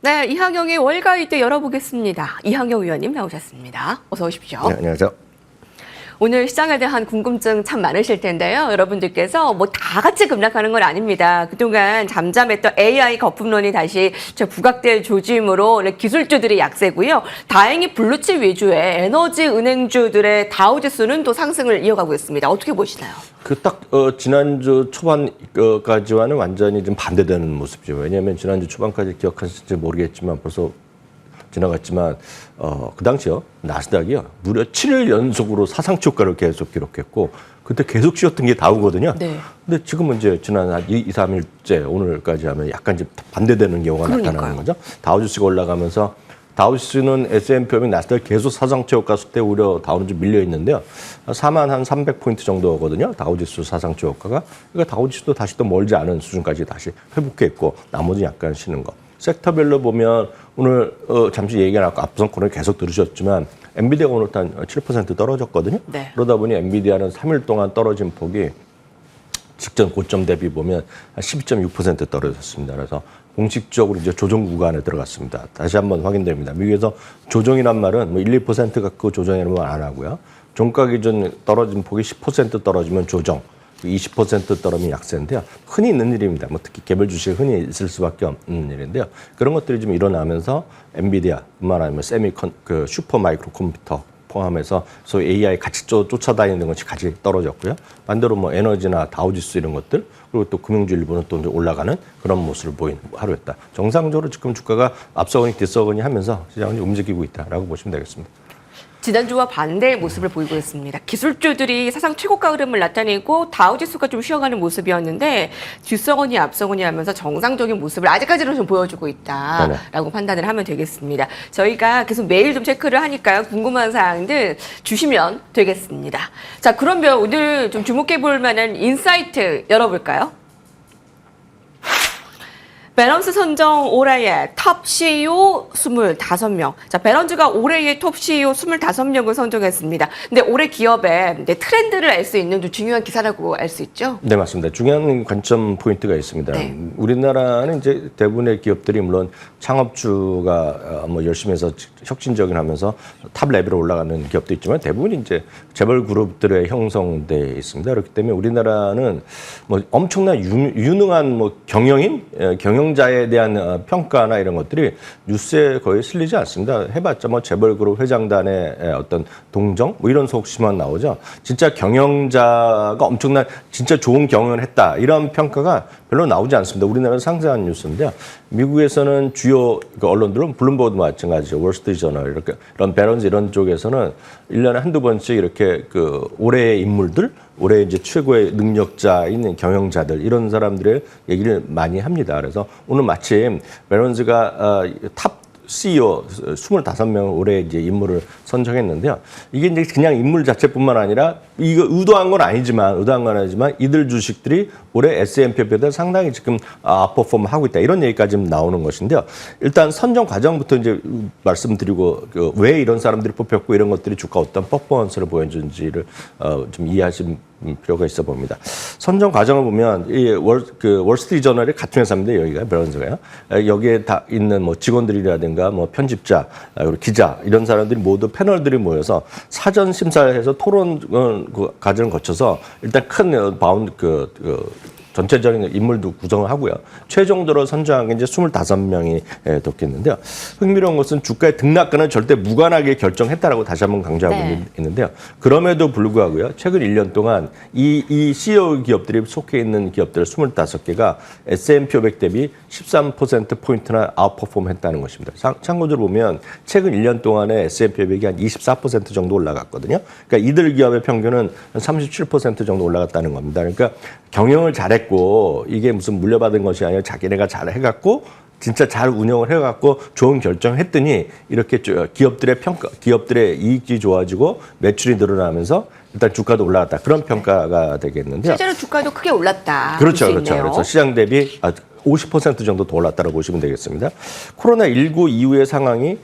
네, 이항영의 월가이드 열어보겠습니다. 이항영 의원님 나오셨습니다. 어서 오십시오. 네, 안녕하세요. 오늘 시장에 대한 궁금증 참 많으실 텐데요. 여러분들께서 뭐 다 같이 급락하는 건 아닙니다. 그동안 잠잠했던 AI 거품론이 다시 부각될 조짐으로 기술주들이 약세고요. 다행히 블루칩 위주의 에너지 은행주들의 다우지수는 또 상승을 이어가고 있습니다. 어떻게 보시나요? 지난주 초반까지와는 완전히 좀 반대되는 모습이죠. 왜냐하면 지난주 초반까지 기억하실지 모르겠지만 벌써 지나갔지만 그 당시요 나스닥이요 무려 7일 연속으로 사상치 효과를 계속 기록했고 그때 계속 쉬었던 게 다우거든요. 네. 근데 지금은 이제 지난 한 2, 3일째 오늘까지 하면 약간 좀 반대되는 경우가 나타나는 거죠. 다우지수가 올라가면서 다우지수는 S&P 500 나스닥 계속 사상치 효과 수때 오히려 다우는 좀 밀려 있는데요. 4만 한 300포인트 정도거든요. 다우지수 사상치 효과가. 그러니까 다우지수도 다시 또 멀지 않은 수준까지 다시 회복했고 나머지 약간 쉬는 거. 섹터별로 보면 오늘 잠시 얘기가 나왔고 앞선 코너에 계속 들으셨지만 엔비디아가 오늘 한 7% 떨어졌거든요. 네. 그러다 보니 엔비디아는 3일 동안 떨어진 폭이 직전 고점 대비 보면 한 12.6% 떨어졌습니다. 그래서 공식적으로 이제 조정 구간에 들어갔습니다. 다시 한번 확인됩니다. 미국에서 조정이란 말은 뭐 1, 2% 갖고 조정이라는 말 안 하고요. 종가 기준 떨어진 폭이 10% 떨어지면 조정. 20% 떨어지면 약세인데요. 흔히 있는 일입니다. 뭐 특히 개별 주식에 흔히 있을 수밖에 없는 일인데요. 그런 것들이 좀 일어나면서 엔비디아뿐만 아니라 슈퍼 마이크로 컴퓨터 포함해서 소위 AI 같이 쫓아다니는 것이 같이 떨어졌고요. 반대로 뭐 에너지나 다우지수 이런 것들 그리고 또 금융주 일부는 또 올라가는 그런 모습을 보인 하루였다. 정상적으로 지금 주가가 앞서거니 뒤서거니 하면서 시장이 움직이고 있다라고 보시면 되겠습니다. 지난주와 반대의 모습을 보이고 있습니다. 기술주들이 사상 최고가 흐름을 나타내고 다우지수가 좀 쉬어가는 모습이었는데 뒤서거니 앞서거니 하면서 정상적인 모습을 아직까지는 좀 보여주고 있다라고 판단을 하면 되겠습니다. 저희가 계속 매일 좀 체크를 하니까요. 궁금한 사항들 주시면 되겠습니다. 자, 그러면 오늘 좀 주목해 볼 만한 인사이트 열어볼까요? 배런즈 선정 올해의 톱 CEO 25명. 자, 배런즈가 올해의 톱 CEO 25명을 선정했습니다. 근데 올해 기업의 트렌드를 알 수 있는 중요한 기사라고 알 수 있죠? 네, 맞습니다. 중요한 관점 포인트가 있습니다. 네. 우리나라는 이제 대부분의 기업들이 물론 창업주가 뭐 열심히 해서 혁신적인 하면서 탑 레벨에 올라가는 기업도 있지만 대부분 이제 재벌 그룹들의 형성돼 있습니다. 그렇기 때문에 우리나라는 뭐 엄청난 유능한 뭐 경영자에 대한 평가나 이런 것들이 뉴스에 거의 실리지 않습니다. 해봤자 뭐 재벌 그룹 회장단의 어떤 동정 뭐 이런 소식만 나오죠. 진짜 경영자가 엄청난 진짜 좋은 경영을 했다 이런 평가가 별로 나오지 않습니다. 우리나라는 상세한 뉴스인데요. 미국에서는 주요 언론들은 블룸버그도 마찬가지죠. 월스트리트저널 이렇게 이런 배런즈 이런 쪽에서는 1년에 한두 번씩 이렇게 올해의 인물들, 올해 이제 최고의 능력자인 경영자들 이런 사람들의 얘기를 많이 합니다. 그래서 오늘 마침 배런즈가 탑 CEO 25명을 올해 이제 인물을 선정했는데요. 이게 이제 그냥 인물 자체뿐만 아니라 이거 의도한 건 아니지만 이들 주식들이 올해 S&P 500보다 상당히 지금 아웃퍼폼 하고 있다. 이런 얘기까지 나오는 것인데요. 일단 선정 과정부터 이제 말씀드리고 왜 이런 사람들이 뽑혔고 이런 것들이 주가 어떤 퍼포먼스를 보여주는지를 좀 이해하실 필요가 있어 봅니다. 선정 과정을 보면 이 월스트리트 저널이 같은 회사인데 여기가 배런즈가요. 여기에 다 있는 뭐 직원들이라든가 뭐 편집자, 그리고 기자 이런 사람들이 모두 패널들이 모여서 사전 심사를 해서 토론 과정을 거쳐서 일단 큰 전체적인 인물도 구성을 하고요. 최종적으로 선정한 게 이제 25명이 됐겠는데요. 흥미로운 것은 주가의 등락가는 절대 무관하게 결정했다라고 다시 한번 강조하고 있는데요. 그럼에도 불구하고요. 최근 1년 동안 이 CEO 기업들이 속해 있는 기업들 25개가 S&P 500 대비 13%포인트나 아웃퍼폼 했다는 것입니다. 참고적으로 보면 최근 1년 동안에 S&P 500이 한 24% 정도 올라갔거든요. 그러니까 이들 기업의 평균은 37% 정도 올라갔다는 겁니다. 그러니까 경영을 잘했고 이게 무슨 물려받은 것이 아니라 자기네가 잘 해갖고 진짜 잘 운영을 해갖고 좋은 결정했더니 이렇게 기업들의 이익이 좋아지고 매출이 늘어나면서 일단 주가도 올라갔다. 그런 평가가 되겠는데요. 실제로 주가도 크게 올랐다. 그렇죠. 그래서 시장 대비 50% 정도 더 올랐다고 보시면 되겠습니다. 코로나19 이후의 상황이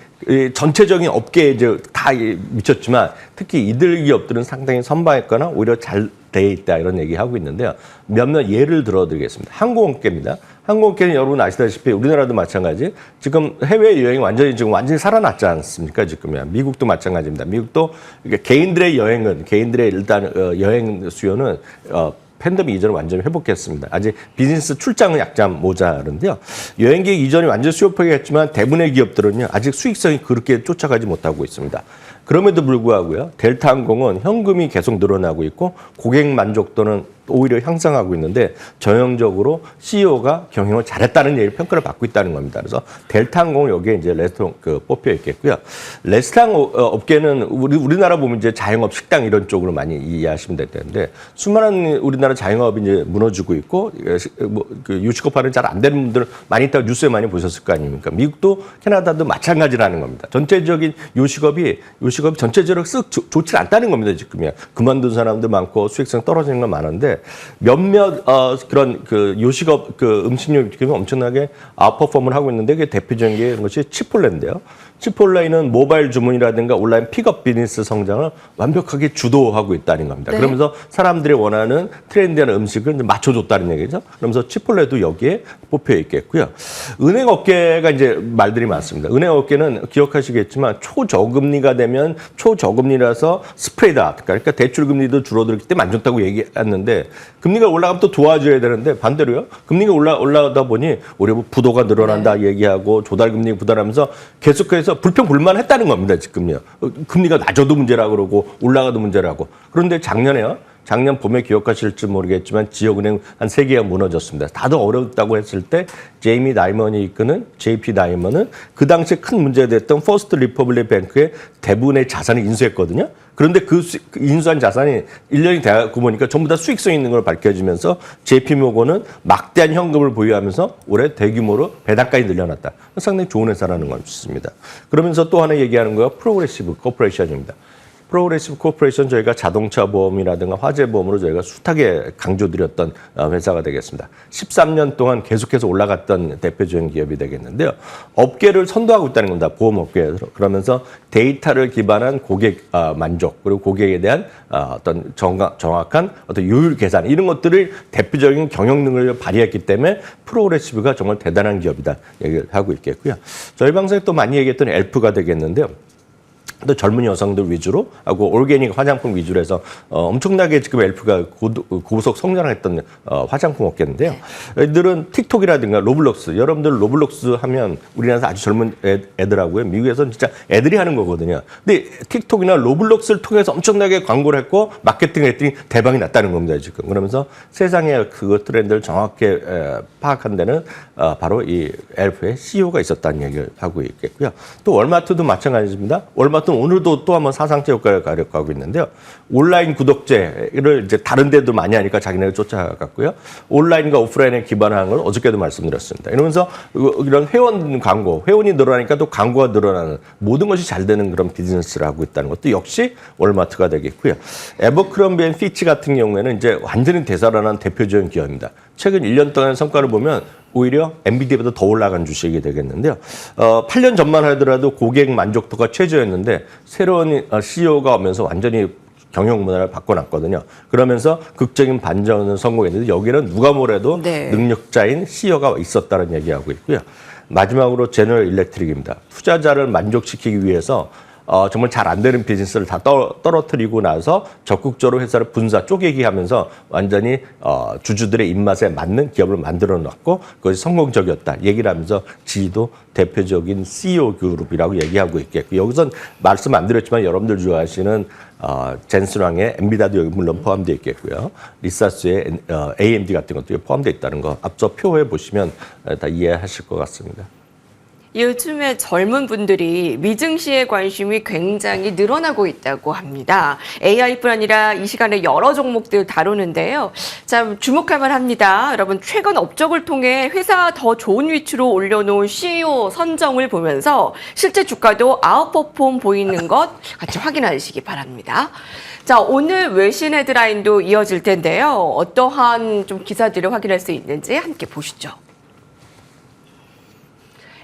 전체적인 업계에 이제 다 미쳤지만 특히 이들 기업들은 상당히 선방했거나 오히려 잘 돼 있다 이런 얘기하고 있는데요. 몇몇 예를 들어드리겠습니다. 항공업계입니다. 항공업계는 여러분 아시다시피 우리나라도 마찬가지 지금 해외여행이 완전히 살아났지 않습니까? 지금이야. 미국도 마찬가지입니다. 미국도 개인들의 일단 여행 수요는 팬데믹 이전에 완전히 회복했습니다. 아직 비즈니스 출장은 약간 모자른데요. 여행객 이전이 완전히 수요 포기했지만 대부분의 기업들은요. 아직 수익성이 그렇게 쫓아가지 못하고 있습니다. 그럼에도 불구하고요. 델타항공은 현금이 계속 늘어나고 있고 고객 만족도는 오히려 향상하고 있는데 전형적으로 CEO가 경영을 잘했다는 얘기 평가를 받고 있다는 겁니다. 그래서 델타항공은 여기에 이제 레스토랑 뽑혀 있겠고요. 레스토랑 업계는 우리나라 보면 이제 자영업 식당 이런 쪽으로 많이 이해하시면 될 텐데 수많은 우리나라 자영업이 이제 무너지고 있고 요식업 하는 잘 안 되는 분들 많이 있다고 뉴스에 많이 보셨을 거 아닙니까? 미국도 캐나다도 마찬가지라는 겁니다. 전체적인 요식업이 전체적으로 쓱 좋지 않다는 겁니다. 지금이야. 그만둔 사람도 많고 수익성 떨어지는 건 많은데 몇몇 그런 요식업 음식료 기업이 엄청나게 아웃퍼폼을 하고 있는데 그게 대표적인 것이 치폴레인데요. 치폴레는 모바일 주문이라든가 온라인 픽업 비즈니스 성장을 완벽하게 주도하고 있다는 겁니다. 네. 그러면서 사람들이 원하는 트렌디한 음식을 맞춰줬다는 얘기죠. 그러면서 치폴레도 여기에 뽑혀 있겠고요. 은행 업계가 이제 말들이 많습니다. 은행 업계는 기억하시겠지만 초저금리가 되면 초저금리라서 스프레드 아웃, 그러니까 대출 금리도 줄어들기 때문에 안 좋다고 얘기했는데 금리가 올라가면 또 도와줘야 되는데 반대로요. 금리가 올라가다 보니 오히려 부도가 늘어난다 얘기하고 조달 금리 부담하면서 계속해서 불평불만했다는 겁니다. 지금요. 금리가 낮아도 문제라 그러고 올라가도 문제라고. 그런데 작년 봄에 기억하실지 모르겠지만 지역은행 한 3개가 무너졌습니다. 다들 어렵다고 했을 때 제이미 다이먼이 이끄는 JP 다이먼은 그 당시에 큰 문제가 됐던 퍼스트 리퍼블릭 뱅크의 대부분의 자산을 인수했거든요. 그런데 그 인수한 자산이 1년이 돼가고 보니까 전부 다 수익성 있는 걸 밝혀지면서 JP모건은 막대한 현금을 보유하면서 올해 대규모로 배당까지 늘려놨다. 상당히 좋은 회사라는 건 좋습니다. 그러면서 또 하나 얘기하는 거가 프로그레시브 코퍼레이션입니다. 프로그레시브 코퍼레이션 저희가 자동차 보험이라든가 화재 보험으로 저희가 숱하게 강조드렸던 회사가 되겠습니다. 13년 동안 계속해서 올라갔던 대표적인 기업이 되겠는데요. 업계를 선도하고 있다는 겁니다. 보험 업계에서. 그러면서 데이터를 기반한 고객 만족 그리고 고객에 대한 어떤 정확한 어떤 요율 계산 이런 것들을 대표적인 경영 능력을 발휘했기 때문에 프로그레시브가 정말 대단한 기업이다 얘기를 하고 있겠고요. 저희 방송에 또 많이 얘기했던 엘프가 되겠는데요. 또 젊은 여성들 위주로 하고 올게닉 화장품 위주로 해서 엄청나게 지금 엘프가 고속 성장을 했던 화장품 업계인데요. 애들은 틱톡이라든가 로블록스, 여러분들 로블록스 하면 우리나라에서 아주 젊은 애들하고요. 미국에서는 진짜 애들이 하는 거거든요. 근데 틱톡이나 로블록스를 통해서 엄청나게 광고를 했고 마케팅을 했더니 대박이 났다는 겁니다. 지금. 그러면서 세상의 그 트렌드를 정확히 파악한 데는 바로 이 엘프의 CEO가 있었다는 얘기를 하고 있겠고요. 또 월마트도 마찬가지입니다. 월마트는 오늘도 또 한번 사상체 효과를 가력하고 있는데요. 온라인 구독제를 이제 다른 데도 많이 하니까 자기네가 쫓아갔고요. 온라인과 오프라인에 기반한 걸 어저께도 말씀드렸습니다. 이러면서 이런 회원 광고, 회원이 늘어나니까 또 광고가 늘어나는 모든 것이 잘 되는 그런 비즈니스를 하고 있다는 것도 역시 월마트가 되겠고요. 에버크럼비 앤 피치 같은 경우에는 이제 완전히 되살아난 대표적인 기업입니다. 최근 1년 동안 성과를 보면 오히려 엔비디아보다 더 올라간 주식이 되겠는데요. 8년 전만 하더라도 고객 만족도가 최저였는데 새로운 CEO가 오면서 완전히 경영 문화를 바꿔놨거든요. 그러면서 극적인 반전을 성공했는데 여기는 누가 뭐래도 네. 능력자인 CEO가 있었다는 얘기하고 있고요. 마지막으로 제너럴 일렉트릭입니다. 투자자를 만족시키기 위해서 정말 잘 안 되는 비즈니스를 다 떨어뜨리고 나서 적극적으로 회사를 분사 쪼개기 하면서 완전히 주주들의 입맛에 맞는 기업을 만들어 놨고 그것이 성공적이었다 얘기를 하면서 지도 대표적인 CEO 그룹이라고 얘기하고 있겠고 여기선 말씀 안 드렸지만 여러분들 좋아하시는 젠슨왕의 엔비디아도 여기 물론 포함되어 있겠고요. 리사스의 AMD 같은 것도 포함되어 있다는 거 앞서 표에 보시면 다 이해하실 것 같습니다. 요즘에 젊은 분들이 미증시에 관심이 굉장히 늘어나고 있다고 합니다. AI뿐 아니라 이 시간에 여러 종목들 다루는데요. 참 주목할 만합니다. 여러분 최근 업적을 통해 회사 더 좋은 위치로 올려놓은 CEO 선정을 보면서 실제 주가도 아웃퍼폼 보이는 것 같이 확인하시기 바랍니다. 자, 오늘 외신 헤드라인도 이어질 텐데요. 어떠한 좀 기사들을 확인할 수 있는지 함께 보시죠.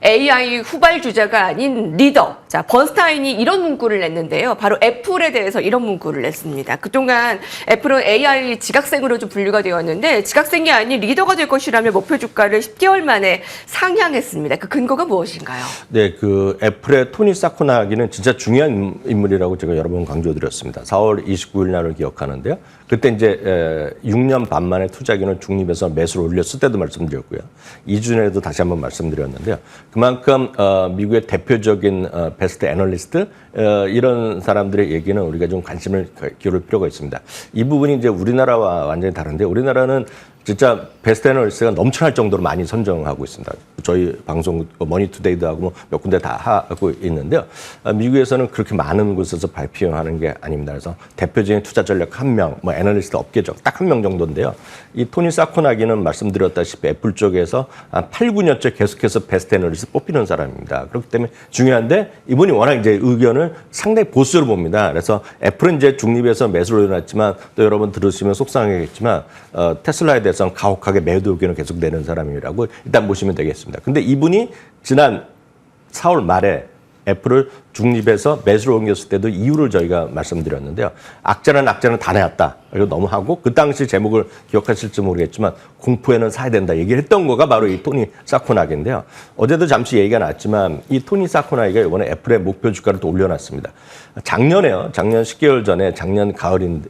AI 후발주자가 아닌 리더. 자, 번스타인이 이런 문구를 냈는데요. 바로 애플에 대해서 이런 문구를 냈습니다. 그동안 애플은 AI 지각생으로 좀 분류가 되었는데 지각생이 아닌 리더가 될 것이라며 목표 주가를 10개월 만에 상향했습니다. 그 근거가 무엇인가요? 네, 그 애플의 토니 사코나기는 진짜 중요한 인물이라고 제가 여러 번 강조드렸습니다. 4월 29일 날을 기억하는데요. 그때 이제 6년 반 만에 투자기는 중립에서 매수를 올렸을 때도 말씀드렸고요. 2주 전에도 다시 한번 말씀드렸는데요. 그만큼 미국의 대표적인 베스트 애널리스트 이런 사람들의 얘기는 우리가 좀 관심을 기울일 필요가 있습니다. 이 부분이 이제 우리나라와 완전히 다른데 우리나라는 진짜 베스트 애널리스트가 넘쳐날 정도로 많이 선정하고 있습니다. 저희 방송 머니투데이도 하고 몇 군데 다 하고 있는데요. 미국에서는 그렇게 많은 곳에서 발표하는 게 아닙니다. 그래서 대표적인 투자 전략 한 명, 뭐 애널리스트 업계죠. 딱 한 명 정도인데요. 이 토니 사코나기는 말씀드렸다시피 애플 쪽에서 한 8, 9년째 계속해서 베스트 애널리스트 뽑히는 사람입니다. 그렇기 때문에 중요한데 이분이 워낙 이제 의견을 상당히 보수적으로 봅니다. 그래서 애플은 이제 중립에서 매수를 올려놨지만 또 여러분 들으시면 속상하겠지만 테슬라에 대해서는 가혹하게 매도 의견을 계속 내는 사람이라고 일단 보시면 되겠습니다. 근데 이분이 지난 4월 말에 애플을 중립에서 매수로 옮겼을 때도 이유를 저희가 말씀드렸는데요. 악재는 다 내었다. 이거 너무 하고 그 당시 제목을 기억하실지 모르겠지만 공포에는 사야 된다 얘기를 했던 거가 바로 이 토니 사코나기인데요. 어제도 잠시 얘기가 나왔지만 이 토니 사코나기가 이번에 애플의 목표 주가를 또 올려놨습니다. 작년에요. 작년 10개월 전에 작년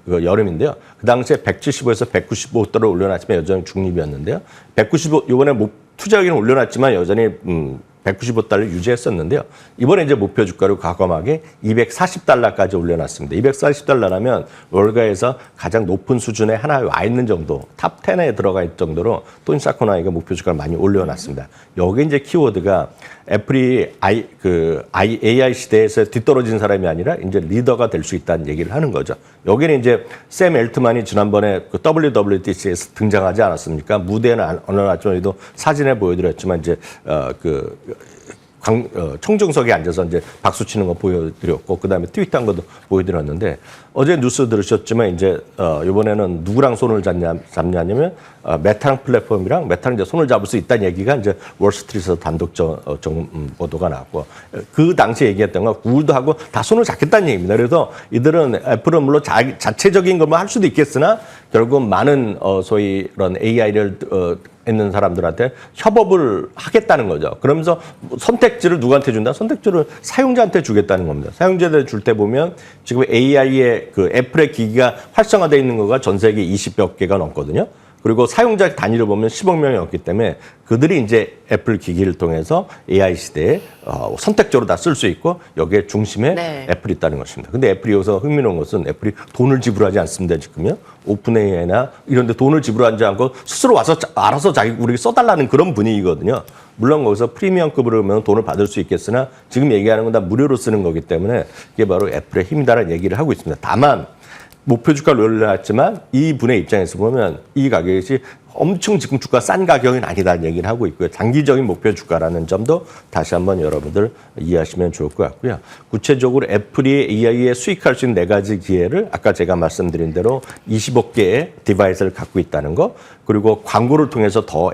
여름인데요. 그 당시에 175에서 195달러 올려놨지만 여전히 중립이었는데요. 195 이번에 투자 의견을 올려놨지만 여전히 195달러 유지했었는데요. 이번에 이제 목표 주가를 과감하게 240달러까지 올려놨습니다. 240달러라면 월가에서 가장 높은 수준에 하나에 와 있는 정도, 탑 10에 들어가 있을 정도로 토니 사코나기가 목표 주가를 많이 올려놨습니다. 여기 이제 키워드가 애플이 AI 시대에서 뒤떨어진 사람이 아니라 이제 리더가 될 수 있다는 얘기를 하는 거죠. 여기는 이제 샘 엘트만이 지난번에 그 WWDC에서 등장하지 않았습니까? 무대에는 안 올라왔지만 사진에 보여드렸지만 이제 청중석에 앉아서 이제 박수 치는 거 보여드렸고, 그 다음에 트윗한 것도 보여드렸는데, 어제 뉴스 들으셨지만 이제, 이번에는 누구랑 손을 잡냐면, 메타랑 플랫폼이랑 메타랑 이제 손을 잡을 수 있다는 얘기가 이제 월스트리트에서 단독 보도가 나왔고, 그 당시에 얘기했던 건 구글도 하고 다 손을 잡겠다는 얘기입니다. 그래서 이들은 애플은 물론 자체적인 것만 할 수도 있겠으나, 결국 많은 소위 이런 AI를 있는 사람들한테 협업을 하겠다는 거죠. 그러면서 선택지를 누구한테 준다? 선택지를 사용자한테 주겠다는 겁니다. 사용자한테 줄 때 보면 지금 AI의 그 애플의 기기가 활성화되어 있는 거가 전 세계 20여 개가 넘거든요. 그리고 사용자 단위를 보면 10억 명이 넘기 때문에 그들이 이제 애플 기기를 통해서 AI 시대에 선택적으로 다 쓸 수 있고 여기에 중심에 네. 애플이 있다는 것입니다. 근데 애플이 여기서 흥미로운 것은 애플이 돈을 지불하지 않습니다. 지금요. 오픈AI나 이런 데 돈을 지불하지 않고 스스로 와서 알아서 우리에게 써달라는 그런 분위기거든요. 물론 거기서 프리미엄급으로 하면 돈을 받을 수 있겠으나 지금 얘기하는 건 다 무료로 쓰는 거기 때문에 이게 바로 애플의 힘이다라는 얘기를 하고 있습니다. 다만 목표 주가를 올려놨지만 이 분의 입장에서 보면 이 가격이 엄청 지금 주가 싼 가격은 아니다는 얘기를 하고 있고요. 장기적인 목표 주가라는 점도 다시 한번 여러분들 이해하시면 좋을 것 같고요. 구체적으로 애플이 AI에 수익할 수 있는 4가지 기회를 아까 제가 말씀드린 대로 20억 개의 디바이스를 갖고 있다는 거, 그리고 광고를 통해서 더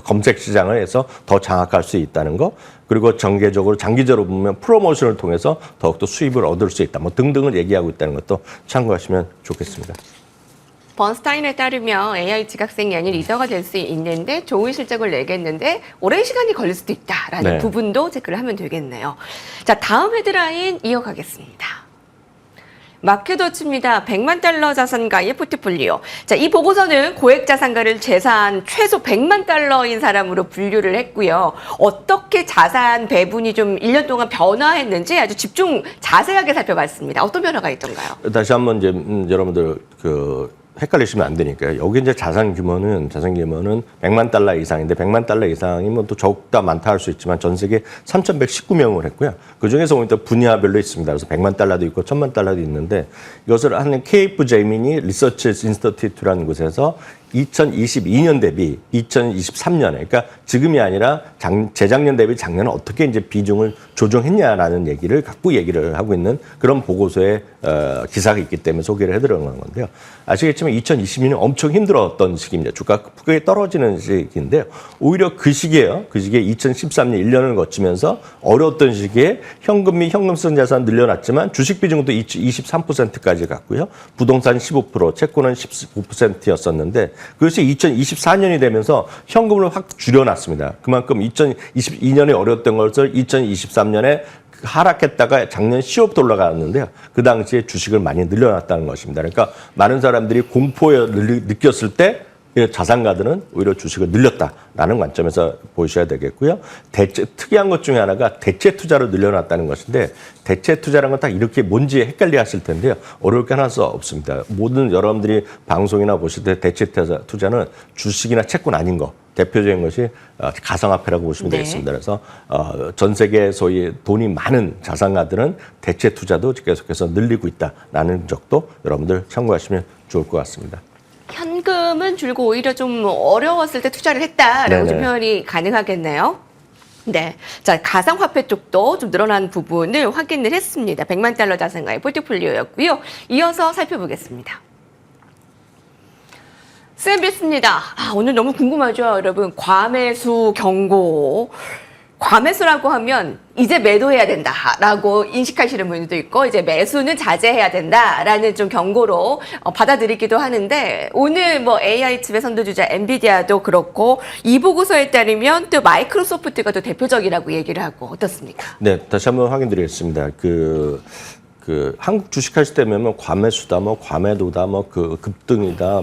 검색 시장을 해서 더 장악할 수 있다는 거, 그리고 장기적으로 보면 프로모션을 통해서 더욱더 수입을 얻을 수 있다, 뭐 등등을 얘기하고 있다는 것도 참고하시면 좋겠습니다. 번스타인에 따르면 AI 지각생이 아닌 리더가 될 수 있는데 좋은 실적을 내겠는데 오랜 시간이 걸릴 수도 있다라는 네. 부분도 체크를 하면 되겠네요. 자, 다음 헤드라인 이어가겠습니다. 마켓워치입니다. 100만 달러 자산가의 포트폴리오. 자, 이 보고서는 고액 자산가를 재산 최소 100만 달러인 사람으로 분류를 했고요. 어떻게 자산 배분이 좀 1년 동안 변화했는지 아주 자세하게 살펴봤습니다. 어떤 변화가 있던가요? 다시 한번 이제 여러분들 헷갈리시면 안 되니까요. 여기 이제 자산 규모는 100만 달러 이상인데 100만 달러 이상이면 또 적다 많다 할 수 있지만 전 세계 3,119명을 했고요. 그중에서 오늘 또 분야별로 있습니다. 그래서 100만 달러도 있고 1,000만 달러도 있는데 이것을 하는 케이프 제미니 리서치 인스티튜트라는 곳에서 2022년 대비 2023년에, 그러니까 지금이 아니라 재작년 대비 작년에 어떻게 이제 비중을 조정했냐라는 얘기를 갖고 얘기를 하고 있는 그런 보고서에 기사가 있기 때문에 소개를 해드리는 건데요. 아시겠지만 2022년 엄청 힘들었던 시기입니다. 주가가 크게 떨어지는 시기인데요. 오히려 그 시기에요. 그 시기에 2013년 1년을 거치면서 어려웠던 시기에 현금 및 현금성 자산 늘려놨지만 주식 비중도 23%까지 갔고요. 부동산 15%, 채권은 19%였었는데 그것이 2024년이 되면서 현금을 확 줄여놨습니다. 그만큼 2022년에 어려웠던 것을 2023년에 하락했다가 작년 10월부터 올라갔는데요. 그 당시에 주식을 많이 늘려놨다는 것입니다. 그러니까 많은 사람들이 공포에 느꼈을 때 자산가들은 오히려 주식을 늘렸다라는 관점에서 보셔야 되겠고요. 특이한 것 중에 하나가 대체 투자로 늘려놨다는 것인데 대체 투자라는 건 딱 이렇게 뭔지 헷갈려 하실 텐데요. 어려울 게 하나도 없습니다. 모든 여러분들이 방송이나 보실 때 대체 투자는 주식이나 채권 아닌 거. 대표적인 것이 가상화폐라고 보시면 되겠습니다. 그래서 전 세계 소위 돈이 많은 자산가들은 대체 투자도 계속해서 늘리고 있다라는 적도 여러분들 참고하시면 좋을 것 같습니다. 현금은 줄고 오히려 좀 어려웠을 때 투자를 했다라고 좀 표현이 가능하겠네요. 네. 자, 가상화폐 쪽도 좀 늘어난 부분을 확인을 했습니다. 100만 달러 자산가의 포트폴리오였고요. 이어서 살펴보겠습니다. CNBC입니다. 오늘 너무 궁금하죠, 여러분. 과매수 경고. 과매수라고 하면 이제 매도해야 된다라고 인식하시는 분들도 있고 이제 매수는 자제해야 된다라는 좀 경고로 받아들이기도 하는데 오늘 뭐 AI 칩의 선두주자 엔비디아도 그렇고 이 보고서에 따르면 또 마이크로소프트가 또 대표적이라고 얘기를 하고 어떻습니까? 네, 다시 한번 확인드리겠습니다. 한국 주식하실 때면 과매수다, 과매도다, 급등이다,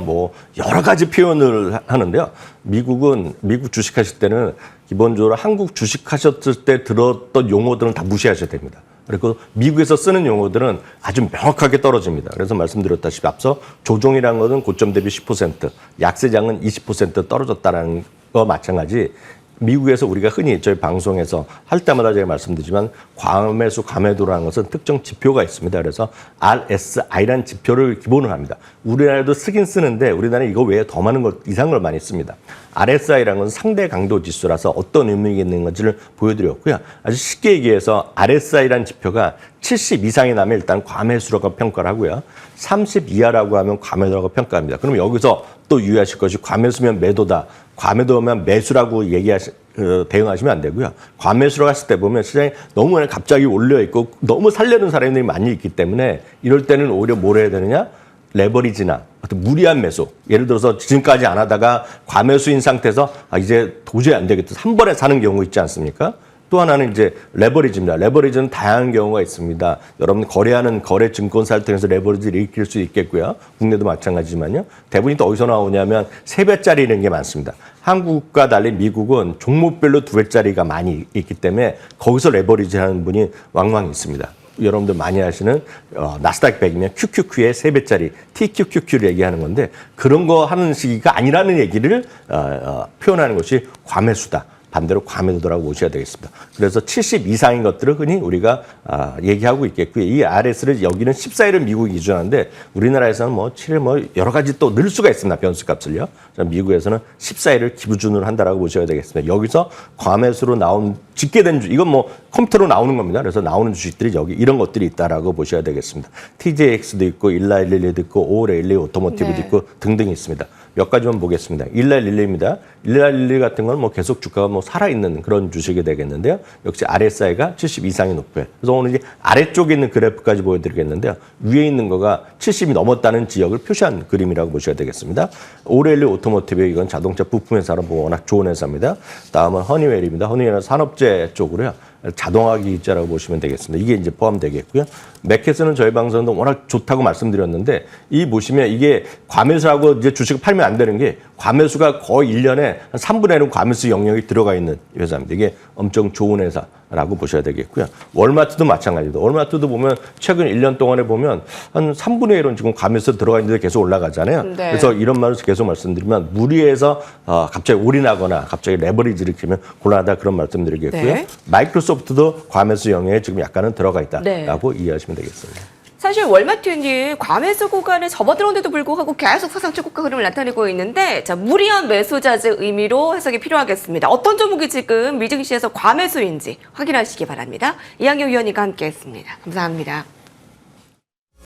여러 가지 표현을 하는데요. 미국 주식하실 때는 기본적으로 한국 주식하셨을 때 들었던 용어들은 다 무시하셔야 됩니다. 그리고 미국에서 쓰는 용어들은 아주 명확하게 떨어집니다. 그래서 말씀드렸다시피 앞서 조종이라는 것은 고점 대비 10%, 약세장은 20% 떨어졌다는 거 마찬가지. 미국에서 우리가 흔히 저희 방송에서 할 때마다 제가 말씀드리지만 과매수, 과매도라는 것은 특정 지표가 있습니다. 그래서 RSI라는 지표를 기본으로 합니다. 우리나라도 쓰긴 쓰는데 우리나라는 이거 외에 더 많은 것 이상한 걸 많이 씁니다. RSI라는 것은 상대 강도 지수라서 어떤 의미가 있는 건지를 보여드렸고요. 아주 쉽게 얘기해서 RSI라는 지표가 70 이상이 나면 일단 과매수라고 평가를 하고요. 30 이하라고 하면 과매도라고 평가합니다. 그럼 여기서 또 유의하실 것이 과매수면 매도다. 과매도면 매수라고 대응하시면 안 되고요. 과매수라고 했을 때 보면 시장이 너무 갑자기 올려있고 너무 살려는 사람들이 많이 있기 때문에 이럴 때는 오히려 뭘 해야 되느냐? 레버리지나 어떤 무리한 매수. 예를 들어서 지금까지 안 하다가 과매수인 상태에서 이제 도저히 안 되겠다. 한 번에 사는 경우 있지 않습니까? 또 하나는 이제 레버리지입니다. 레버리지는 다양한 경우가 있습니다. 여러분 거래하는 거래 증권사를 통해서 레버리지를 일으킬 수 있겠고요. 국내도 마찬가지지만요. 대부분이 또 어디서 나오냐면 3배짜리라는 게 많습니다. 한국과 달리 미국은 종목별로 2배짜리가 많이 있기 때문에 거기서 레버리지 하는 분이 왕왕 있습니다. 여러분들 많이 하시는 나스닥 100이면 QQQ의 3배짜리 TQQQ를 얘기하는 건데 그런 거 하는 시기가 아니라는 얘기를 표현하는 것이 과매수다. 반대로 과매도라고 보셔야 되겠습니다. 그래서 70 이상인 것들을 흔히 우리가 얘기하고 있겠고요. 이 RS를 여기는 14일을 미국이 기준하는데 우리나라에서는 7일 여러 가지 또 늘 수가 있습니다. 변수값을요. 미국에서는 14일을 기준으로 한다라고 보셔야 되겠습니다. 여기서 과매수로 나온 집계된 이건 컴퓨터로 나오는 겁니다. 그래서 나오는 주식들이 여기 이런 것들이 있다라고 보셔야 되겠습니다. TJX도 있고 1111도 있고 5112 오토모티브도 있고 등등이 있습니다. 몇 가지만 보겠습니다. 1111입니다. 1111 같은 건 계속 주가가 살아있는 그런 주식이 되겠는데요. 역시 RSI가 70 이상이 높고요. 그래서 오늘 이제 아래쪽에 있는 그래프까지 보여드리겠는데요. 위에 있는 거가 70이 넘었다는 지역을 표시한 그림이라고 보셔야 되겠습니다. 5112 오토모티브 이건 자동차 부품 회사로 워낙 좋은 회사입니다. 다음은 허니웰입니다. 허니웰은 산업재 쪽으로요. 자동화 기기자라고 보시면 되겠습니다. 이게 이제 포함되겠고요. 맥켓은 저희 방송도 워낙 좋다고 말씀드렸는데 이 보시면 이게 과매수하고 이제 주식을 팔면 안 되는 게 과매수가 거의 1년에 한 3분의 1은 과매수 영역이 들어가 있는 회사입니다. 이게 엄청 좋은 회사라고 보셔야 되겠고요. 월마트도 마찬가지입니다. 월마트도 보면 최근 1년 동안에 보면 한 3분의 1은 지금 과매수 들어가 있는데 계속 올라가잖아요. 네. 그래서 이런 말을 계속 말씀드리면 무리해서 갑자기 올인하거나 갑자기 레버리지를 키면 곤란하다 그런 말씀드리겠고요. 네. 마이크로소프트도 과매수 영역에 지금 약간은 들어가 있다라고 이해하시면 되겠습니다. 사실 월마트는 과매수 구간에 접어들었는데도 불구하고 계속 사상 최고가 흐름을 나타내고 있는데 자, 무리한 매수 자제 의미로 해석이 필요하겠습니다. 어떤 종목이 지금 미증시에서 과매수인지 확인하시기 바랍니다. 이한경 위원님과 함께했습니다. 감사합니다.